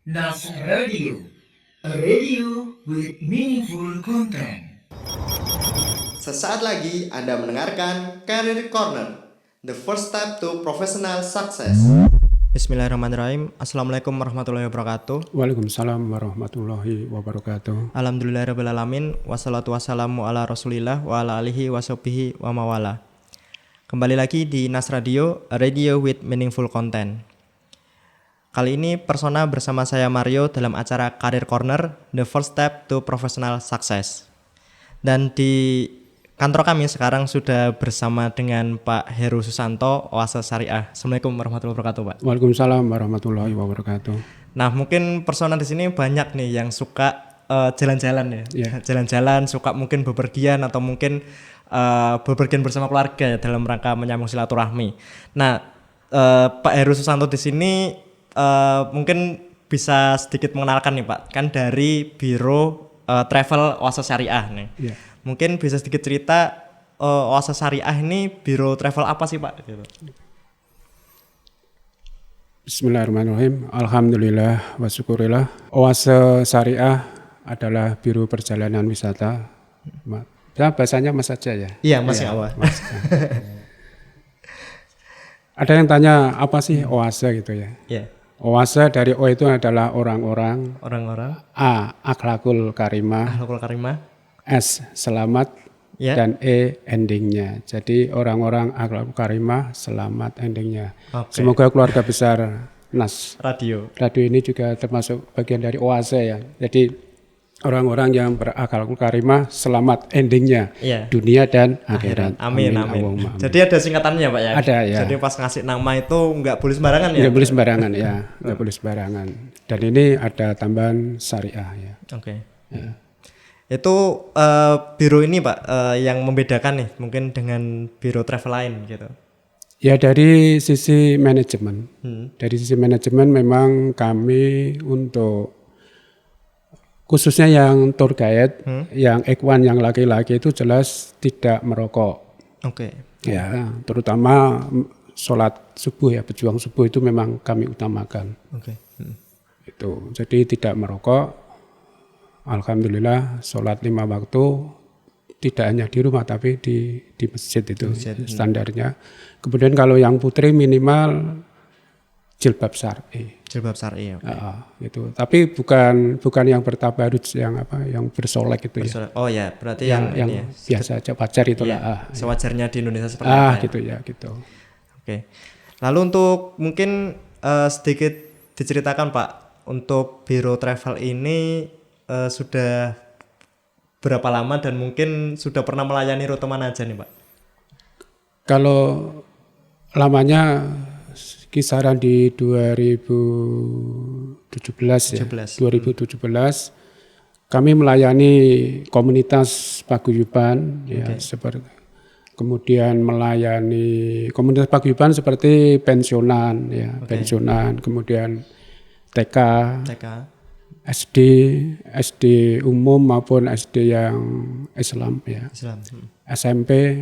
Nas Radio, a radio with meaningful content. Sesaat lagi Anda mendengarkan Career Corner, the first step to professional success. Bismillahirrahmanirrahim. Assalamualaikum warahmatullahi wabarakatuh. Waalaikumsalam warahmatullahi wabarakatuh. Alhamdulillahirrahmanirrahim. Wassalatu wassalamu ala rasulillah wa ala alihi wa sahbihi wa mawala. Kembali lagi di Nas Radio, a radio with meaningful content. Kali ini Persona bersama saya Mario dalam acara Career Corner, the first step to professional success. Dan di kantor kami sekarang sudah bersama dengan Pak Heru Susanto, Oase Syariah. Assalamualaikum warahmatullahi wabarakatuh, Pak. Waalaikumsalam warahmatullahi wabarakatuh. Nah, mungkin persona di sini banyak nih yang suka jalan-jalan ya. Yeah. Jalan-jalan, suka mungkin bepergian atau mungkin bepergian bersama keluarga ya, dalam rangka menyambung silaturahmi. Nah, Pak Heru Susanto di sini mungkin bisa sedikit mengenalkan nih, Pak. Kan dari Biro Travel Oase Syariah nih. Yeah. Mungkin bisa sedikit cerita Oase Syariah ini biro travel apa sih, Pak? Gitu. Bismillahirrahmanirrahim. Alhamdulillah wa syukurillah. Oase Syariah adalah biro perjalanan wisata. Ya, bahasanya Mas saja ya. Iya, Mas ya, awal. Ada yang tanya apa sih oase gitu ya. Iya. Oase dari O itu adalah orang-orang, Orang-orang A akhlakul karimah, Ahlakul Karimah. S selamat, Ya. dan E endingnya. Jadi orang-orang akhlakul karimah selamat endingnya. Oke. Semoga keluarga besar Nas Radio. Radio ini juga termasuk bagian dari oase ya. Jadi orang-orang yang berakhlakul karimah selamat endingnya, Iya. dunia dan akhirat. Amin. Allahumma amin. Jadi ada singkatannya, Pak ya? Ada, ya. Jadi pas ngasih nama itu nggak boleh sembarangan ya? Nggak boleh sembarangan ya, nggak boleh sembarangan. Dan ini ada tambahan syariah ya. Oke. Itu biro ini, Pak, yang membedakan nih mungkin dengan biro travel lain gitu. Ya dari sisi manajemen, dari sisi manajemen memang kami untuk khususnya yang tour guide, yang Ekwan yang laki-laki itu jelas tidak merokok. Oke. Ya, terutama sholat subuh ya, pejuang subuh itu memang kami utamakan. Oke. Itu, jadi tidak merokok. Alhamdulillah sholat 5 waktu tidak hanya di rumah tapi di masjid itu standarnya. Kemudian kalau yang putri minimal jilbab syar'i. Jilbab syar'i. Oke. Gitu. Tapi bukan yang bertabarut yang bersolek itu ya. Oh ya, berarti Yang ini ya. biasa aja wajar itu Iya, lah. sewajarnya di Indonesia seperti apa ya? Gitu ya gitu. Oke. Lalu untuk mungkin sedikit diceritakan, Pak, untuk biro travel ini sudah berapa lama dan mungkin sudah pernah melayani rute mana aja nih, Pak? Kalau lamanya kisaran di 2017 ya. 2017 kami melayani komunitas paguyuban ya, seperti kemudian melayani komunitas paguyuban seperti pensiunan ya, pensiunan, kemudian TK, SD umum maupun SD yang Islam ya. Islam. SMP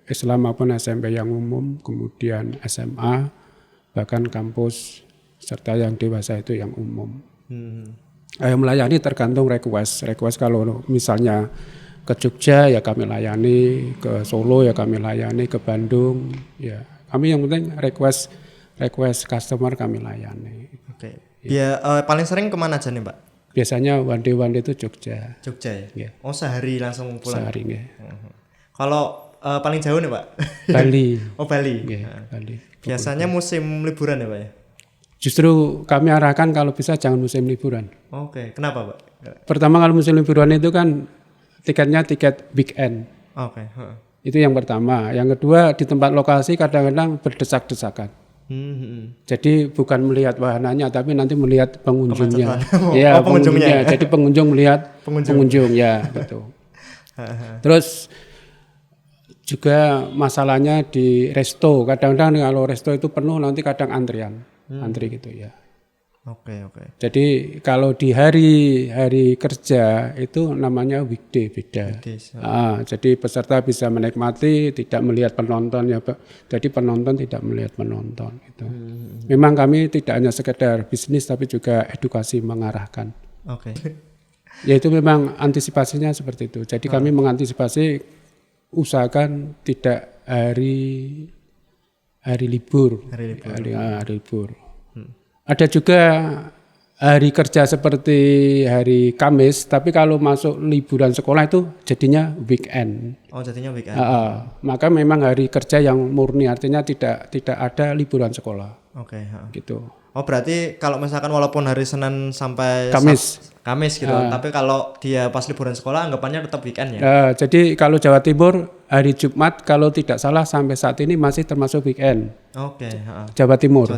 Islam maupun SMP yang umum, kemudian SMA, bahkan kampus serta yang dewasa itu yang umum. Melayani tergantung request kalau misalnya ke Jogja ya kami layani, ke Solo ya kami layani, ke Bandung ya kami yang penting request customer kami layani. Oke. Paling sering kemana aja nih, Pak? Biasanya one day itu Jogja. Jogja ya? Yeah. Oh, sehari langsung pulang? Sehari ya. Kalau paling jauh nih, Pak? Bali. Oh, Bali. Yeah, Bali. Biasanya musim liburan ya, Pak ya? Justru kami arahkan kalau bisa jangan musim liburan. Oke. Kenapa, Pak? Pertama kalau musim liburan itu kan tiketnya tiket weekend. Oke. Itu yang pertama. Yang kedua di tempat lokasi kadang-kadang berdesak-desakan. Jadi bukan melihat wahananya tapi nanti melihat pengunjungnya. Ya, pengunjungnya. Jadi pengunjung melihat pengunjung ya gitu. Terus juga masalahnya di resto. Kadang-kadang kalau resto itu penuh nanti kadang antri gitu ya. Oke, oke. Jadi kalau di hari kerja itu namanya weekday beda. Weekdays, Jadi peserta bisa menikmati, tidak melihat penonton ya Pak. Jadi penonton tidak melihat penonton gitu. Memang kami tidak hanya sekedar bisnis tapi juga edukasi mengarahkan. Oke. Yaitu memang antisipasinya seperti itu. Jadi kami mengantisipasi usahakan tidak hari libur. Hari libur. Ada juga hari kerja seperti hari Kamis, tapi kalau masuk liburan sekolah itu jadinya weekend. Oh, jadinya weekend. Maka memang hari kerja yang murni, artinya tidak ada liburan sekolah. Oke. Gitu. Oh, berarti kalau misalkan walaupun hari Senin sampai Kamis gitu, tapi kalau dia pas liburan sekolah anggapannya tetap weekend ya? Jadi kalau Jawa Timur hari Jumat kalau tidak salah sampai saat ini masih termasuk weekend. Oke. Jawa Timur.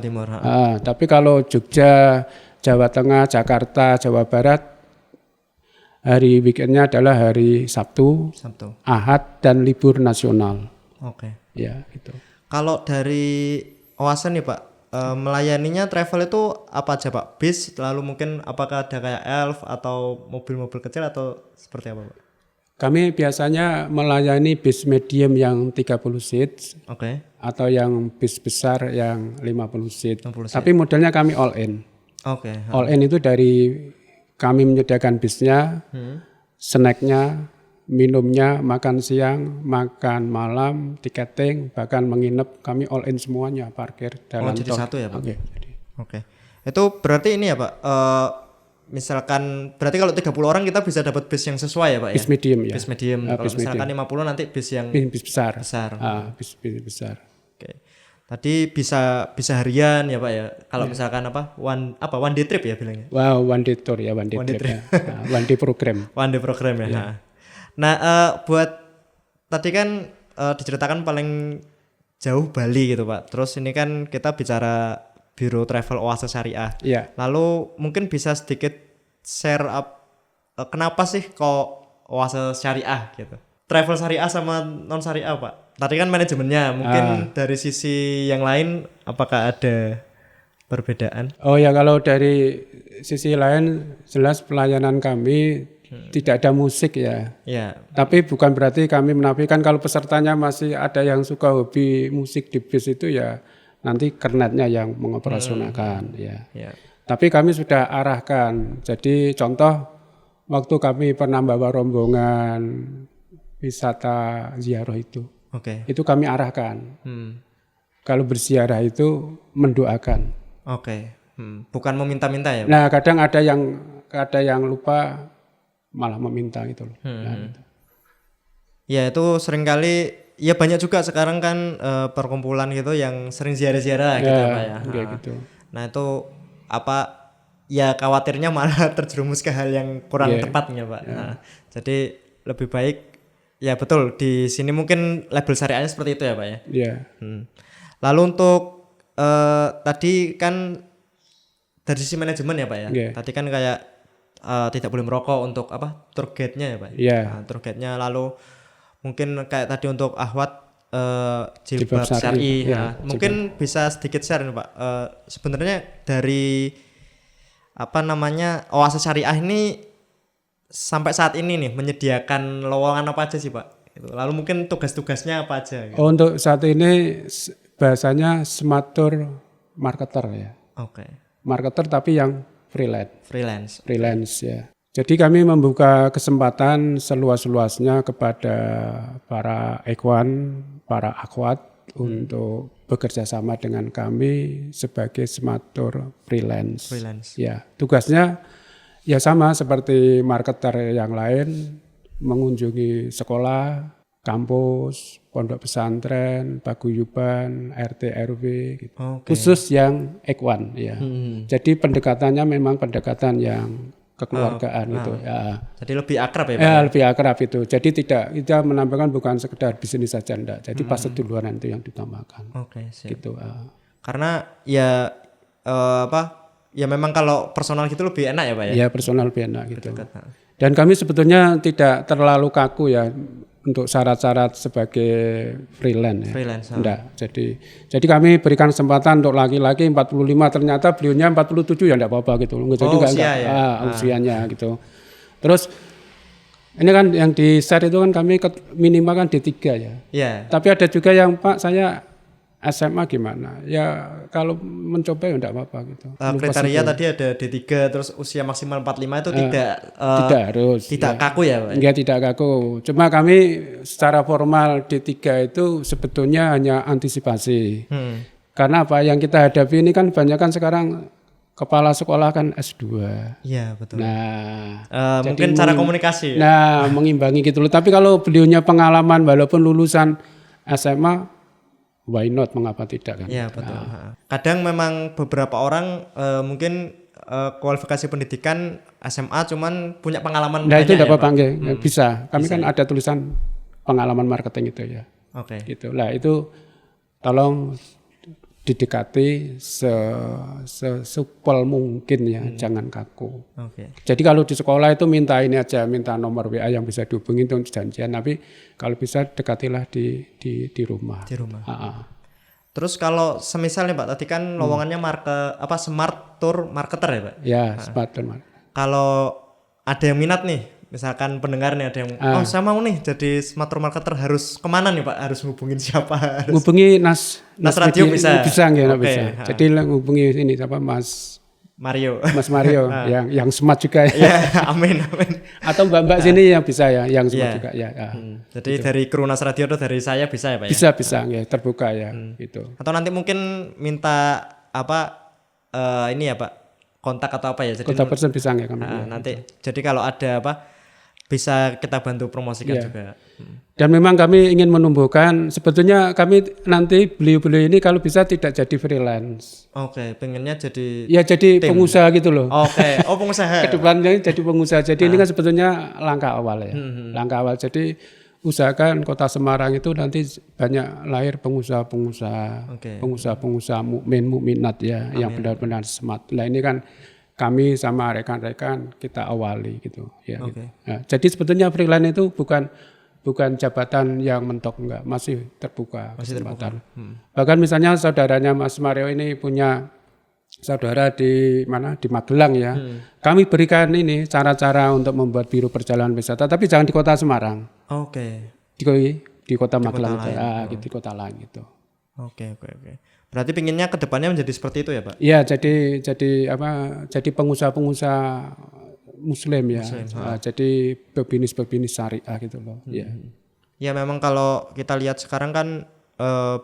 Tapi kalau Jogja, Jawa Tengah, Jakarta, Jawa Barat hari weekendnya adalah hari Sabtu, Ahad dan libur nasional. Oke. Ya, gitu. Kalau dari Oase nih Pak, melayaninya travel itu apa aja Pak? Bis, lalu mungkin apakah ada kayak elf atau mobil-mobil kecil atau seperti apa Pak? Kami biasanya melayani bis medium yang 30 seats. Oke. Atau yang bis besar yang 50 seat. 50 seat. Tapi modelnya kami all in. Oke. All in itu dari kami menyediakan bisnya, snacknya, minumnya, makan siang, makan malam, tiketing, bahkan menginap, kami all in semuanya, parkir, jalan jadi tol. satu ya Pak? Oke. Itu berarti ini ya Pak, misalkan berarti kalau 30 orang kita bisa dapat bis yang sesuai ya Pak ya? Bis medium ya. Bis medium. Kalau bis misalkan medium. 50 nanti bis yang Bis besar. Bis besar. Oke. Tadi bisa harian ya Pak ya. Kalau misalkan one day trip ya bilangnya. Wow, one day tour ya, one day trip. Ya. One day program. One day program ya. Nah, buat tadi kan diceritakan paling jauh Bali gitu Pak. Terus ini kan kita bicara Biro Travel Oase Syariah. Iya. Lalu mungkin bisa sedikit share kenapa sih kok Oase Syariah gitu. Travel syariah sama non syariah Pak. Tadi kan manajemennya, mungkin dari sisi yang lain apakah ada perbedaan? Oh ya, kalau dari sisi lain jelas pelayanan kami tidak ada musik ya. Ya. Tapi bukan berarti kami menafikan kalau pesertanya masih ada yang suka hobi musik di bis itu ya nanti kernetnya yang mengoperasionalkan ya. Tapi kami sudah arahkan. Jadi contoh waktu kami pernah bawa rombongan wisata ziarah itu. Itu kami arahkan. Kalau berziarah itu mendoakan. Bukan meminta-minta ya? Nah, kadang ada yang lupa malah meminta gitu loh. Gitu. Ya itu seringkali ya banyak juga sekarang kan perkumpulan gitu yang sering ziarah-ziarah gitu Pak ya. Gitu. Nah, itu apa ya khawatirnya malah terjerumus ke hal yang kurang tepatnya Pak. Nah, jadi lebih baik ya betul di sini mungkin label syariahnya seperti itu ya Pak ya. Iya. Lalu untuk tadi kan dari sisi manajemen ya Pak ya. Tadi kan kayak tidak boleh merokok untuk tour guide-nya ya Pak. Nah, tour guide-nya lalu mungkin kayak tadi untuk ahwat jilbab syar'i. Mungkin bisa sedikit share nih Pak. Sebenarnya dari Oase Syariah ini sampai saat ini nih menyediakan lowongan apa aja sih Pak? Lalu mungkin tugas-tugasnya apa aja? Gitu. Untuk saat ini bahasanya sematur marketer ya. Marketer tapi yang freelance ya. Jadi kami membuka kesempatan seluas-luasnya kepada para ikhwan, para akhwat untuk bekerja sama dengan kami sebagai sematur freelance. Ya, tugasnya ya sama seperti marketer yang lain, mengunjungi sekolah, kampus, pondok pesantren, paguyuban, RT RW gitu. Khusus yang ikhwan ya. Jadi pendekatannya memang pendekatan yang kekeluargaan gitu ya. Jadi lebih akrab ya Pak? Ya, lebih akrab itu. Jadi kita menampilkan bukan sekedar bisnis saja enggak. Jadi pas seduluran itu yang ditambahkan. Gitu. Karena ya ya memang kalau personal gitu lebih enak ya Pak ya? Ya personal lebih enak gitu. Dan kami sebetulnya tidak terlalu kaku ya. untuk syarat-syarat sebagai freelance ya. Freelance. Enggak. Jadi kami berikan kesempatan untuk laki-laki 45, ternyata beliaunya 47 ya enggak apa-apa gitu. Jadi enggak usia ya? usianya gitu. Terus ini kan yang di share itu kan kami minimal kan D3 ya. Iya. Tapi ada juga yang Pak saya SMA gimana? Ya kalau mencoba ya enggak apa-apa gitu. Kriteria tadi ada D3 terus usia maksimal 45 itu tidak harus. Tidak kaku ya, Pak? Enggak, tidak kaku. Cuma kami secara formal D3 itu sebetulnya hanya antisipasi. Karena apa yang kita hadapi ini kan banyak kan sekarang kepala sekolah kan S2. Iya, betul. Nah, mungkin cara komunikasi. Nah, mengimbangi gitu loh. Tapi kalau beliaunya pengalaman walaupun lulusan SMA, why not, mengapa tidak kan? Iya, betul. Kadang memang beberapa orang mungkin kualifikasi pendidikan SMA cuman punya pengalaman nah, banyak. itu tidak ya, apa-apa, bisa. Kami bisa, kan ada tulisan pengalaman marketing itu ya. Oke. Gitu. Lah itu tolong didekati sesupel mungkin ya, jangan kaku. Oke. Jadi kalau di sekolah itu minta ini aja, minta nomor WA yang bisa dihubungi untuk janjian. Tapi kalau bisa dekatilah di rumah. Di rumah. Terus kalau semisal nih Pak, tadi kan lowongannya Smart Tour Marketer ya Pak? Ya, Smart Tour Marketer. Kalau ada yang minat nih, misalkan pendengar nih ada yang, oh saya mau nih jadi Smart Tour Marketer, harus kemana nih Pak? Harus hubungin siapa? Hubungi Nas Radio bisa? Bisa nggak? Okay. Bisa. Jadi hubungi ini siapa Mas Mario yang smart juga ya. Ya, amin. Atau mbak-mbak sini yang bisa ya, yang smart juga ya. Jadi gitu. Dari kru Nas Radio atau dari saya bisa ya Pak? Bisa ya, terbuka ya gitu. Atau nanti mungkin minta ini ya Pak, kontak atau apa ya? Jadi kontak person bisa nggak kami? Nanti jadi kalau ada bisa kita bantu promosikan juga. Dan memang kami ingin menumbuhkan, sebetulnya kami nanti beliau-beliau ini kalau bisa tidak jadi freelance. Oke, pengennya jadi jadi tim. Pengusaha gitu loh. Oke, pengusaha. Kedepannya jadi pengusaha. Jadi ini kan sebetulnya langkah awal ya. Langkah awal. Jadi usahakan Kota Semarang itu nanti banyak lahir pengusaha-pengusaha, pengusaha-pengusaha mukminat ya. Amin. Yang benar-benar smart. Nah ini kan kami sama rekan-rekan kita awali gitu ya. Gitu. Nah, jadi sebetulnya freelance itu bukan jabatan yang mentok, enggak, masih terbuka kesempatan. Bahkan misalnya saudaranya Mas Mario ini punya saudara di mana, di Magelang ya. Kami berikan ini cara-cara untuk membuat biro perjalanan wisata, tapi jangan di Kota Semarang. Di Kota Magelang itu, di kota lain gitu. Oke. Berarti pinginnya ke depannya menjadi seperti itu ya Pak? Iya, jadi pengusaha-pengusaha Muslim ya. Jadi berbisnis syariah gitu loh. Ya memang kalau kita lihat sekarang kan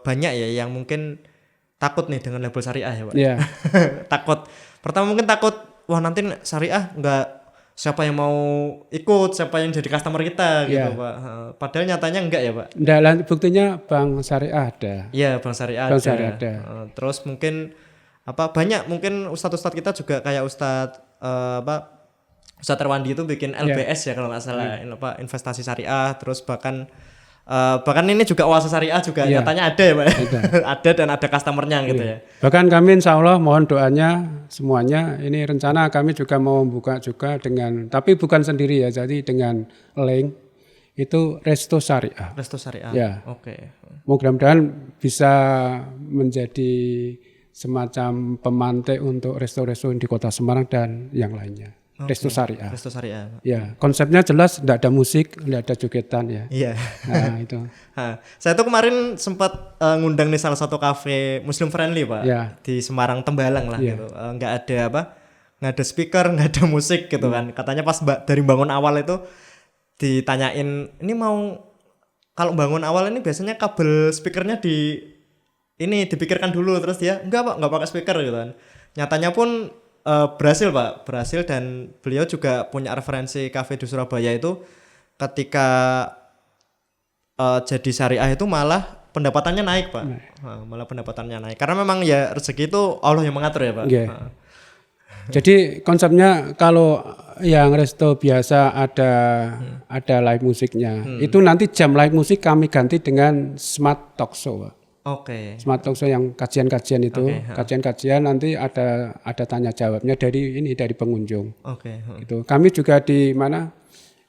banyak ya yang mungkin takut nih dengan label syariah ya Pak? Iya. Takut. Pertama mungkin takut, wah nanti syariah enggak, siapa yang mau ikut, siapa yang jadi customer kita gitu Pak. Padahal nyatanya enggak ya Pak? Enggak, buktinya bank syariah ada. Iya, bank syariah ada. Terus mungkin banyak mungkin ustadz-ustadz kita juga kayak Ustadz Terwandi itu bikin LBS ya kalau nggak salah, investasi syariah, terus bahkan ini juga oase syariah juga nyatanya ada ya Pak. Ada dan ada customernya gitu ya. Bahkan kami insya Allah mohon doanya semuanya, ini rencana kami juga mau buka juga dengan, tapi bukan sendiri ya, jadi dengan link itu Resto Syariah. Ya. Oke. Mudah-mudahan bisa menjadi semacam pemantik untuk resto-resto di Kota Semarang dan yang lainnya. Resto Syariah. Ya, konsepnya jelas, tidak ada musik, tidak ada jogetan ya. Iya. Nah, itu. Saya tuh kemarin sempat ngundang nih salah satu kafe Muslim friendly Pak, di Semarang Tembalang lah gitu. Nggak ada speaker, nggak ada musik gitu kan. Katanya pas dari bangun awal itu ditanyain, ini mau kalau bangun awal ini biasanya kabel speakernya dipikirkan dulu, terus dia enggak Pak, nggak pakai speaker gitu kan. Nyatanya pun berhasil Pak, dan beliau juga punya referensi kafe di Surabaya itu ketika jadi syariah itu malah pendapatannya naik Pak. Malah pendapatannya naik karena memang ya rezeki itu Allah yang mengatur ya Pak. Jadi konsepnya kalau yang resto biasa ada live musiknya, itu nanti jam live musik kami ganti dengan smart talk show Pak. Smart talk show yang kajian-kajian itu, kajian-kajian nanti ada tanya jawabnya dari pengunjung. Gitu. Kami juga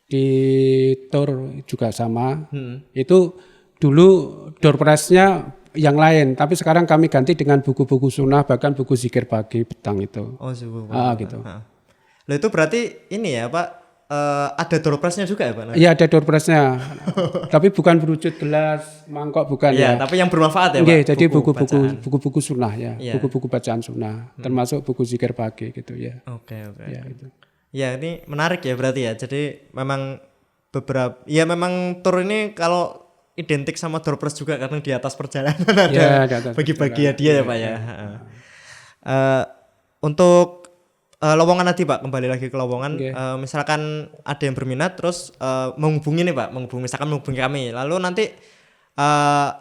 di tour juga sama. Itu dulu door prize-nya yang lain, tapi sekarang kami ganti dengan buku-buku sunnah, bahkan buku zikir pagi petang itu. Oh, subuh. Gitu. Loh itu berarti ini ya Pak, ada door prize-nya juga ya Pak? Iya ada door prize-nya, tapi bukan berwujud gelas, mangkok, bukan Iya, ya. tapi yang bermanfaat ya Pak? Oke, jadi bacaan. buku-buku sunnah ya, Iya. buku-buku bacaan sunnah, termasuk buku zikir pagi gitu ya. Oke. Ya itu. Ya ini menarik ya berarti ya. Jadi memang memang tour ini kalau identik sama door prize juga karena di atas perjalanan ada Ya, di atas bagi-bagi hadiah ya Pak ya. Untuk lowongan tadi Pak, kembali lagi ke lowongan. Misalkan ada yang berminat terus menghubungi nih Pak, menghubungi kami. Lalu nanti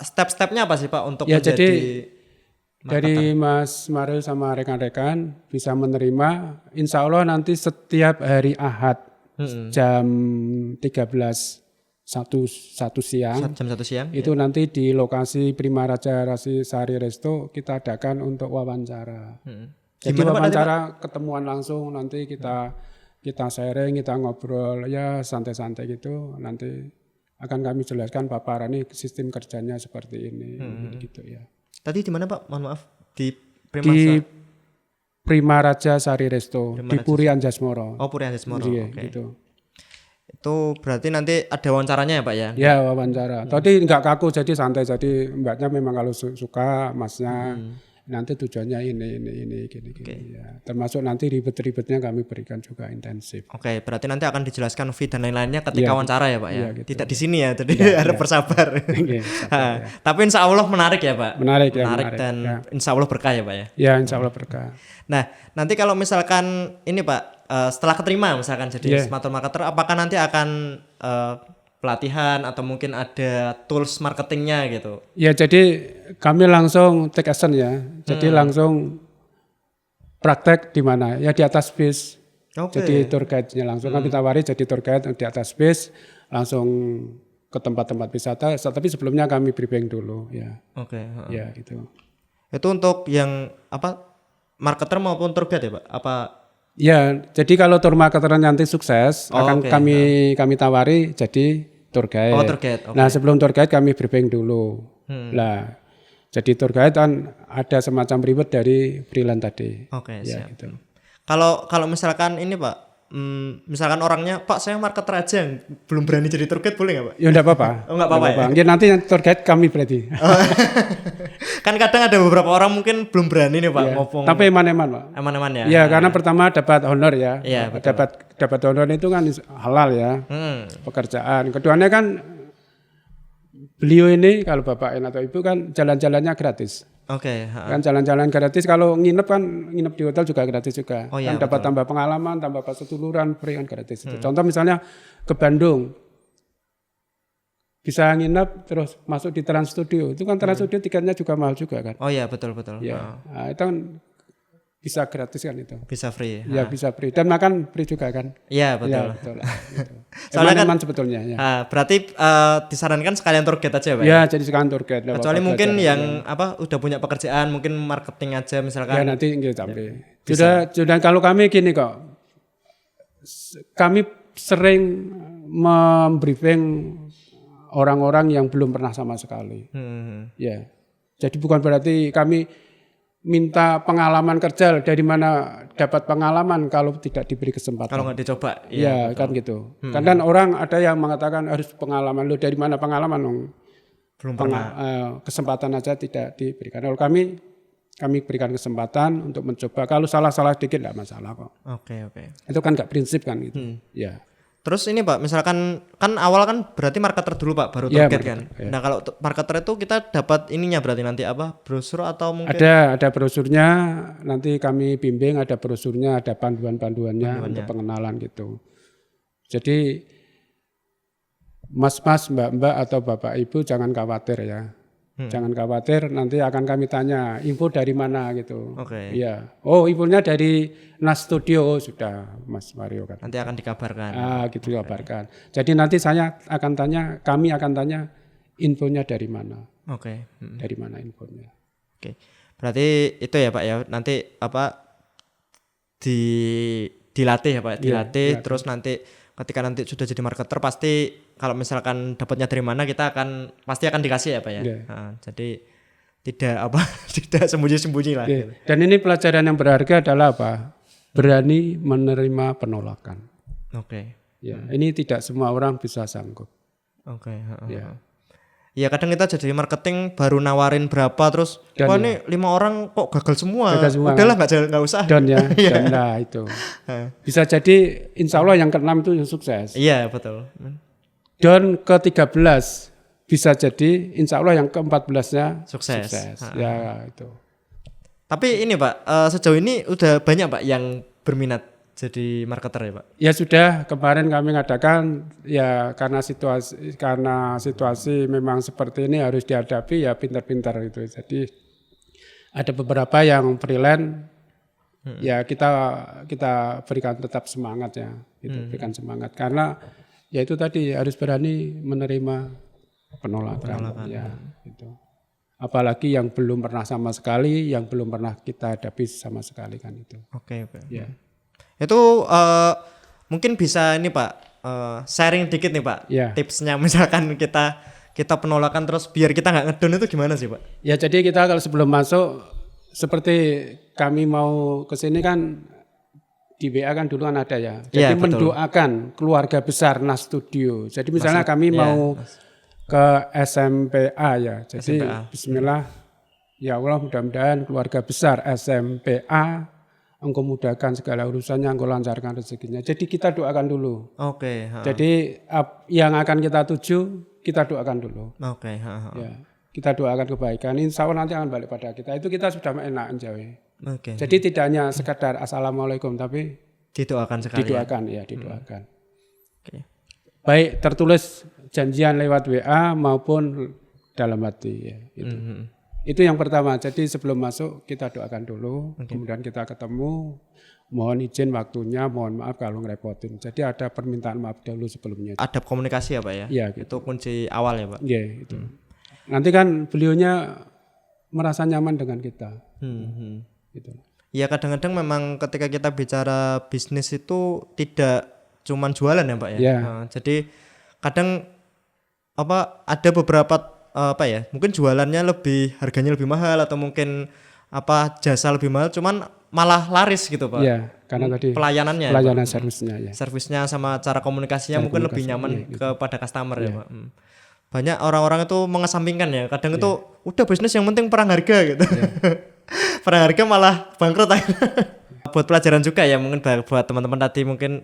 step-stepnya apa sih Pak untuk Ya menjadi jadi dari Mas Mario sama rekan-rekan bisa menerima, insya Allah nanti setiap hari Ahad jam 13.01 siang jam 1 siang? itu nanti di lokasi Prima Raja Rasi Sari Resto kita adakan untuk wawancara. Jadi Gimana, Pak, wawancara ketemuan langsung, nanti kita sharing, kita ngobrol ya santai-santai gitu. Nanti akan kami jelaskan paparan ini sistem kerjanya seperti ini gitu ya. Tadi di mana Pak? Mohon maaf. Di Prima Raja Sari Resto di Puri Anjasmoro. Oh, Puri Anjasmoro. Iya, Oke. gitu. Itu berarti nanti ada wawancaranya ya Pak ya? Ya wawancara. Tadi nggak kaku, jadi santai. Jadi mbaknya memang kalau suka, masnya nanti tujuannya ini gini. Ya. Termasuk nanti ribet-ribetnya kami berikan juga intensif. Oke, berarti nanti akan dijelaskan fee dan lain-lainnya ketika Iya, wawancara ya Pak ya? iya, gitu. Tidak di sini ya, jadi harus bersabar. Iya, sabar, ya. Tapi insya Allah menarik ya Pak? Menarik dan ya. insya Allah berkah ya Pak ya? Ya insya Allah berkah. Nah, nanti kalau misalkan ini Pak, setelah keterima misalkan jadi smart marketer, apakah nanti akan pelatihan atau mungkin ada tools marketingnya gitu? Ya jadi kami langsung take action ya. Jadi langsung praktek di mana? Ya di atas bis. Oke. Jadi tour guide-nya langsung kami tawari jadi tour guide di atas bis, langsung ke tempat-tempat wisata. Tapi sebelumnya kami briefing dulu ya. Oke. Ya gitu. Itu untuk yang apa? Marketer maupun tour guide ya Pak? Apa? Ya, jadi kalau tour marketer nanti sukses akan oke. kami tawari jadi tour guide. Oh, tour guide. Oke. Nah, sebelum tour guide kami briefing dulu. Lah, jadi tour guide kan ada semacam ribet dari freelance tadi. Oke, Ya, siap. gitu. Kalau misalkan ini Pak, misalkan orangnya Pak saya marketer aja yang belum berani jadi tour guide boleh nggak Pak? Ya enggak apa-apa. Oh, nggak apa-apa ya? Ya, nanti yang tour guide kami berarti. Kan kadang ada beberapa orang mungkin belum berani nih Pak Ya, ngomong. tapi eman-eman, Pak. Aman-aman ya? Ya, karena pertama dapat honor ya. Iya, betul. Dapat honor itu kan halal ya. Pekerjaan. Keduanya kan beliau ini kalau bapak atau ibu kan jalan-jalannya gratis. Oke. Kan jalan-jalan gratis, kalau nginep kan nginep di hotel juga gratis juga. Oh, iya, kan dapat tambah pengalaman, tambah setuluran, free kan gratis. Contoh misalnya ke Bandung, bisa nginep terus masuk di Trans Studio. Itu kan Trans Studio tiketnya juga mahal juga kan. Oh iya betul. Ya, nah, itu kan bisa gratis kan itu. Bisa free. Ya bisa free dan makan free juga kan. Iya betul. Ya, betul. Gitu. Soalnya kan Eman-eman sebetulnya ya. Berarti disarankan sekalian tour guide aja ya Pak? Ya, jadi sekarang tour guide. Kecuali mungkin yang apa udah punya pekerjaan mungkin marketing aja misalkan. Ya nanti nggih sampai. Sudah kalau kami gini kok. Kami sering membriefing orang-orang yang belum pernah sama sekali. Ya. Jadi bukan berarti kami minta pengalaman kerja, dari mana dapat pengalaman kalau tidak diberi kesempatan. Kalau nggak dicoba. Ya kan gitu. Kan orang ada yang mengatakan harus pengalaman. Lu dari mana pengalaman? Belum pernah. Kesempatan aja tidak diberikan. Kalau kami berikan kesempatan untuk mencoba. Kalau salah-salah dikit tidak masalah kok. Oke. Itu kan nggak prinsip kan gitu. Ya. Terus ini Pak, misalkan kan awal kan berarti marketer dulu Pak, baru Ya, tour guide kan. ya. Nah kalau marketer itu kita dapat ininya berarti nanti apa? Brosur atau mungkin? Ada brosurnya, nanti kami bimbing, ada brosurnya, ada panduan-panduannya untuk pengenalan gitu. Jadi mas-mas, mbak-mbak atau bapak ibu jangan khawatir ya. Jangan khawatir, nanti akan kami tanya info dari mana gitu. Oke. Iya. Oh, infonya dari Nas Studio. Oh, sudah Mas Mario kan. Nanti akan dikabarkan. Gitu dikabarkan. Jadi nanti kami akan tanya infonya dari mana. Oke. Dari mana infonya. Oke. Berarti itu ya Pak ya. Nanti apa dilatih ya Pak, dilatih terus nanti ketika nanti sudah jadi marketer pasti kalau misalkan dapatnya dari mana kita pasti akan dikasih ya Pak ya. Iya. Nah, jadi tidak tidak sembunyi-sembunyi lah. Iya. Gitu. Dan ini pelajaran yang berharga adalah apa? Berani menerima penolakan. Oke. Ya, ini tidak semua orang bisa sanggup. Oke. Ya. Iya kadang kita jadi marketing baru nawarin berapa terus Dan wah ya. ini 5 orang kok gagal semua. Gagal semua, Udahlah nggak usah. Dan ya, Iya. dan lah itu. Bisa jadi insya Allah yang ke-6 itu yang sukses. Iya betul. Dan ke-13 bisa jadi insya Allah yang ke-14-nya Sukses. Ya itu. Tapi ini Pak, sejauh ini udah banyak Pak yang berminat jadi marketer ya Pak? Ya sudah, kemarin kami mengadakan ya karena situasi memang seperti ini harus dihadapi ya pintar-pintar gitu. Jadi ada beberapa yang freelance ya kita berikan tetap semangat ya, gitu, berikan semangat karena ya itu tadi harus berani menerima penolakan. Ya, gitu. Apalagi yang belum pernah sama sekali, yang belum pernah kita hadapi sama sekali kan itu. Oke. Ya. Itu mungkin bisa ini Pak sharing dikit nih Pak Ya. tipsnya misalkan kita penolakan terus biar kita nggak ngedon itu gimana sih Pak? Ya jadi kita kalau sebelum masuk seperti kami mau ke sini kan di WA kan dulu kan ada ya. Jadi Ya, betul. mendoakan keluarga besar Nas Studio. Jadi misalnya kami ya, mau ke SMPA ya. Jadi SMPA. bismillah ya Allah mudah-mudahan keluarga besar SMPA Engkau mudahkan segala urusannya, Engkau lancarkan rezekinya. Jadi kita doakan dulu. Oke. Jadi yang akan kita tuju kita doakan dulu. Oke. Ya, kita doakan kebaikan. Insya Allah nanti akan balik pada kita. Itu kita sudah enak Jawa. Oke. Jadi tidak hanya sekadar assalamualaikum, tapi Didoakan sekali. didoakan ya, didoakan. Oke. Baik tertulis janjian lewat WA maupun dalam hati ya. Gitu. Itu yang pertama. Jadi sebelum masuk kita doakan dulu, kemudian kita ketemu. Mohon izin waktunya, mohon maaf kalau ngerepotin. Jadi ada permintaan maaf dulu sebelumnya. Ada komunikasi ya Pak ya? Iya, gitu. Itu kunci awal ya Pak? Iya, itu. Nanti kan beliaunya merasa nyaman dengan kita. Gitu. Ya kadang-kadang memang ketika kita bicara bisnis itu tidak cuman jualan ya Pak ya? Ya. Nah, jadi kadang ada beberapa mungkin jualannya harganya lebih mahal atau mungkin jasa lebih mahal cuman malah laris gitu Pak. Iya, karena tadi pelayanan servisnya ya. servisnya sama cara komunikasinya mungkin lebih nyaman gitu. kepada customer ya Pak. Banyak orang-orang itu mengesampingkan ya. Kadang itu udah bisnis yang penting perang harga gitu. Perang harga malah bangkrut. Buat pelajaran juga ya mungkin buat teman-teman tadi mungkin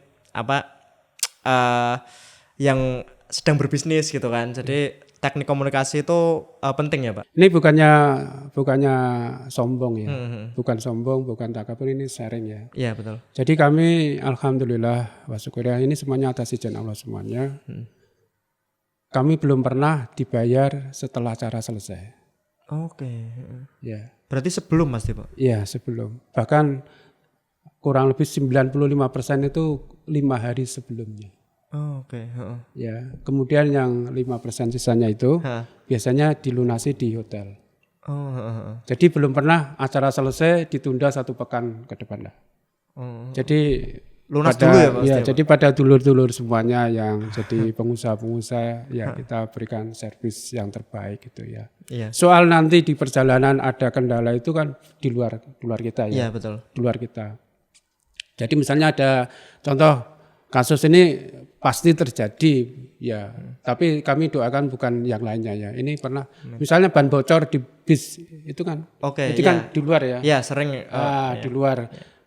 yang sedang berbisnis gitu kan. Jadi teknik komunikasi itu penting ya Pak. Ini bukannya sombong ya. Bukan sombong, bukan takabur, ini sharing ya. Iya betul. Jadi kami alhamdulillah wa syukurnya ini semuanya atas izin Allah semuanya. Kami belum pernah dibayar setelah acara selesai. Oke. Ya. Berarti sebelum Mas Pak? Iya, sebelum. Bahkan kurang lebih 95% itu 5 hari sebelumnya. Oke. Ya, kemudian yang 5% sisanya itu biasanya dilunasi di hotel. Jadi belum pernah acara selesai ditunda 1 pekan ke depan lah. Jadi lunas dulu ya Pak? Ya, jadi pada dulur-dulur semuanya yang jadi pengusaha-pengusaha ya kita berikan servis yang terbaik gitu ya. Iya. Soal nanti di perjalanan ada kendala itu kan di luar kita ya. Iya betul. Di luar kita. Jadi misalnya ada contoh kasus ini pasti terjadi ya, tapi kami doakan bukan yang lainnya ya. Ini pernah misalnya ban bocor di bis itu kan. Oke. Itu kan di luar ya. Iya sering.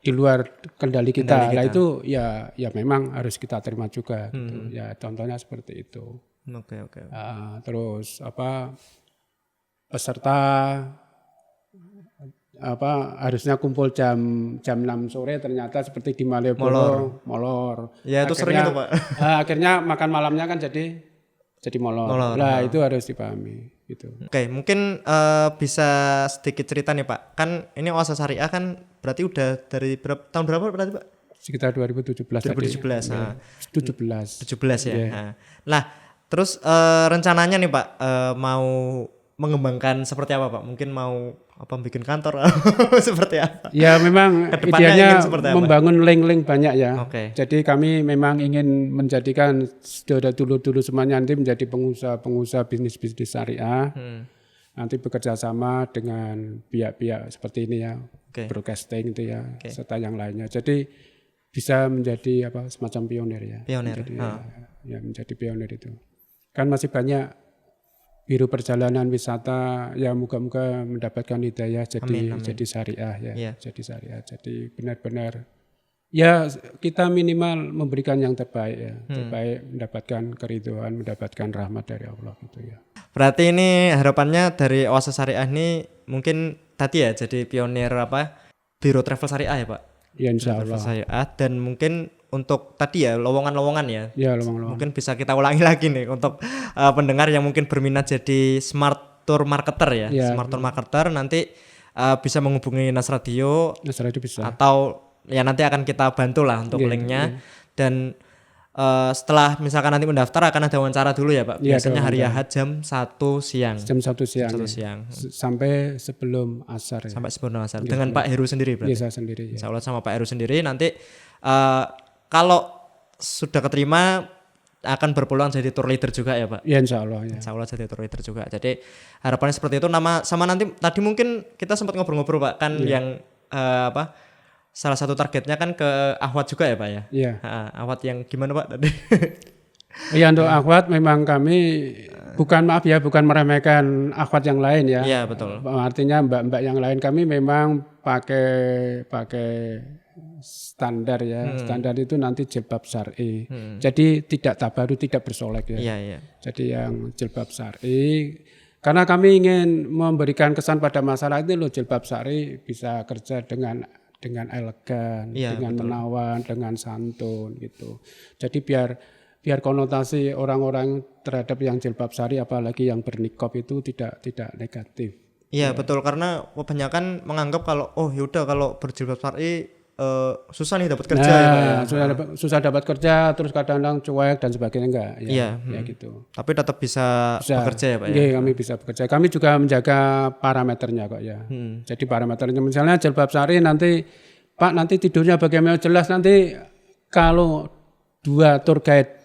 Di luar kendali kita. Nah itu ya memang harus kita terima juga gitu. Ya contohnya seperti itu. Oke. Terus peserta harusnya kumpul jam 6 sore ternyata seperti di Malioboro molor. Ya itu sering itu Pak. Akhirnya makan malamnya kan jadi molor. Nah itu harus dipahami gitu. Oke, mungkin bisa sedikit cerita nih Pak. Kan ini Oasa Syariah kan berarti udah dari tahun berapa berarti Pak? Sekitar 2017 tadi. 17 ya. Nah, terus rencananya nih Pak mau mengembangkan seperti apa Pak? Mungkin mau apa bikin kantor seperti apa? Ya memang Kedepannya idealnya ingin seperti apa? membangun link-link banyak ya. Oke. Jadi kami memang ingin menjadikan saudara dulu semuanya nanti menjadi pengusaha bisnis syariah. Nanti bekerja sama dengan pihak-pihak seperti ini ya, broadcasting itu ya, serta yang lainnya. Jadi bisa menjadi apa semacam pionir ya. Pionir. Menjadi, ya menjadi pionir itu. Kan masih banyak biro perjalanan wisata yang moga-moga mendapatkan hidayah jadi syariah ya, jadi syariah. Jadi benar-benar ya kita minimal memberikan yang terbaik ya, terbaik mendapatkan keridhaan, mendapatkan rahmat dari Allah gitu ya. Berarti ini harapannya dari Oasis Syariah ini mungkin tadi ya jadi pionir apa biro travel syariah ya Pak? Ya insya Allah. Syariah dan mungkin untuk tadi ya lowongan-lowongan ya. Ya lowongan. Mungkin bisa kita ulangi lagi nih untuk pendengar yang mungkin berminat jadi smart tour marketer ya. Smart tour marketer nanti bisa menghubungi Nas Radio. Nas Radio bisa. Atau ya nanti akan kita bantu lah untuk linknya. Dan setelah misalkan nanti mendaftar akan ada wawancara dulu ya Pak. Biasanya hari Ahad jam 1 siang. Jam 1 siang. 1 siang. Sampai sebelum asar ya. Sampai sebelum asar. Dengan Pak Heru sendiri berarti. Iya, saya sendiri. Insya Allah sama Pak Heru sendiri nanti kalau sudah keterima akan berpeluang jadi tour leader juga ya Pak? Ya insya Allah ya. Insya Allah jadi tour leader juga. Jadi harapannya seperti itu. Nama sama nanti tadi mungkin kita sempat ngobrol-ngobrol Pak kan yang salah satu targetnya kan ke Ahwat juga ya Pak ya? Iya. Ahwat yang gimana Pak tadi? Ya untuk akhwat memang kami bukan meremehkan akhwat yang lain ya. Iya betul. Artinya mbak-mbak yang lain kami memang pakai standar ya. Standar itu nanti jilbab syar'i. Jadi tidak tabaru, tidak bersolek ya. Iya. Jadi yang jilbab syar'i karena kami ingin memberikan kesan pada masyarakat ini loh jilbab syar'i bisa kerja dengan elegan, dengan menawan, dengan santun gitu. Jadi biar konotasi orang-orang terhadap yang jilbab syar'i apalagi yang bernikab itu tidak negatif. Iya betul karena kebanyakan menganggap kalau yaudah kalau berjilbab syar'i susah nih dapat kerja ya Pak ya. Susah dapat kerja terus kadang-kadang cuek dan sebagainya enggak ya. Ya gitu. Tapi tetap bisa bekerja ya Pak ya. Iya, kami bisa bekerja. Kami juga menjaga parameternya kok ya. Jadi parameternya misalnya jilbab syar'i nanti Pak nanti tidurnya bagaimana jelas nanti kalau 2 tour guide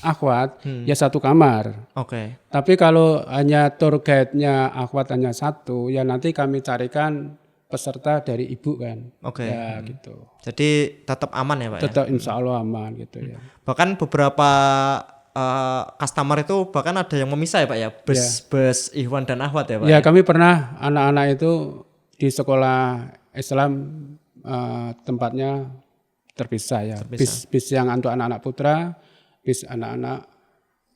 akhwat ya 1 kamar. Oke. Tapi kalau hanya tour guide-nya akhwat hanya 1 ya nanti kami carikan peserta dari ibu kan. Oke. Ya gitu. Jadi tetap aman ya Pak Tetap insya Allah aman gitu ya. Bahkan beberapa customer itu bahkan ada yang memisah ya Pak ya. Bus Ikhwan dan Akhwat ya Pak. Ya kami pernah anak-anak itu di sekolah Islam tempatnya terpisah ya. Bis yang untuk anak-anak putra, bis anak-anak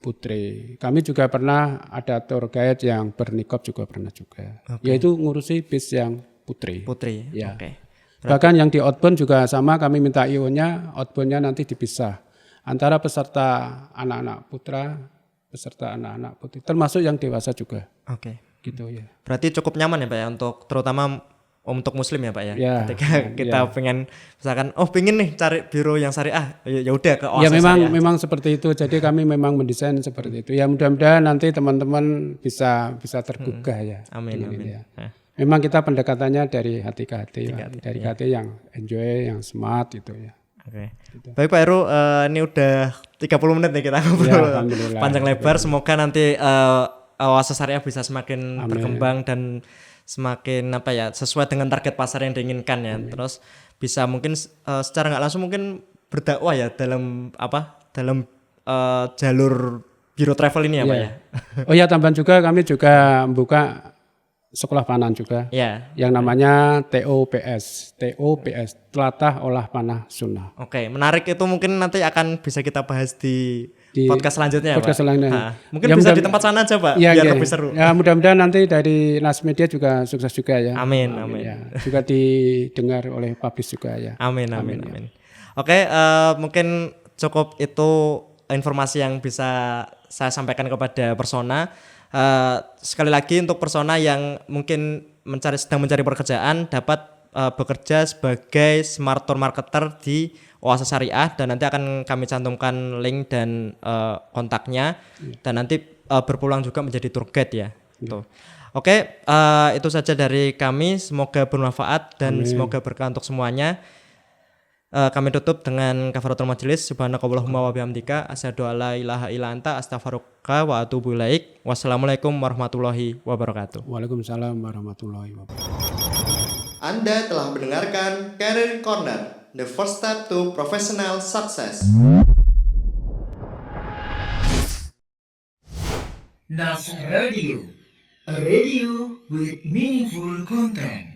putri. Kami juga pernah ada tour guide yang bernikab juga pernah juga. Yaitu ngurusi bis yang putri. Ya. Oke. Bahkan yang di outbound juga sama kami minta IO-nya, outbound-nya nanti dipisah antara peserta anak-anak putra, peserta anak-anak putri, termasuk yang dewasa juga. Oke. Gitu ya. Berarti cukup nyaman ya Pak ya untuk terutama untuk muslim ya Pak ya. Ketika kita pengen misalkan pengen nih cari biro yang syariah ya udah ke Oasis. Ya memang seperti itu. Jadi kami memang mendesain seperti itu. Ya mudah-mudahan nanti teman-teman bisa tergugah ya. Amin. Ya. Memang kita pendekatannya dari hati ke hati, dari hati yang enjoy, yang smart gitu ya. Oke. Baik Pak Heru, ini udah 30 menit nih kita ngobrol panjang lebar. Semoga nanti Oasis Syariah bisa semakin berkembang dan semakin sesuai dengan target pasar yang diinginkan ya. Terus bisa mungkin secara nggak langsung mungkin berdakwah ya dalam jalur biro travel ini ya Pak ya. Oh ya tambahan juga kami juga membuka sekolah panah juga yang namanya TOPS Telatah Olah Panah Sunnah. Oke, menarik itu mungkin nanti akan bisa kita bahas di podcast selanjutnya Pak. Mungkin ya, bisa di tempat sana aja Pak biar lebih seru. Ya mudah-mudahan nanti dari Nas Media juga sukses juga ya. Amin. Ya. Juga didengar oleh publis juga ya. Amin. Oke, mungkin cukup itu informasi yang bisa saya sampaikan kepada Persona. Sekali lagi untuk Persona yang mungkin sedang mencari pekerjaan dapat bekerja sebagai smart tour marketer di Oasis Syariah dan nanti akan kami cantumkan link dan kontaknya dan nanti berpulang juga menjadi tour guide ya. Gitu. Oke, itu saja dari kami. Semoga bermanfaat dan Amin. semoga berkah untuk semuanya. Kami tutup dengan kafaratul majelis. Subhanakallahumma wa bihamdika asyhadu alla ilaha illa anta astaghfiruka wa atubu ilaik. Wassalamualaikum warahmatullahi wabarakatuh. Waalaikumsalam warahmatullahi wabarakatuh. Anda telah mendengarkan Career Corner, the first step to professional success. NAS Radio, a radio with meaningful content.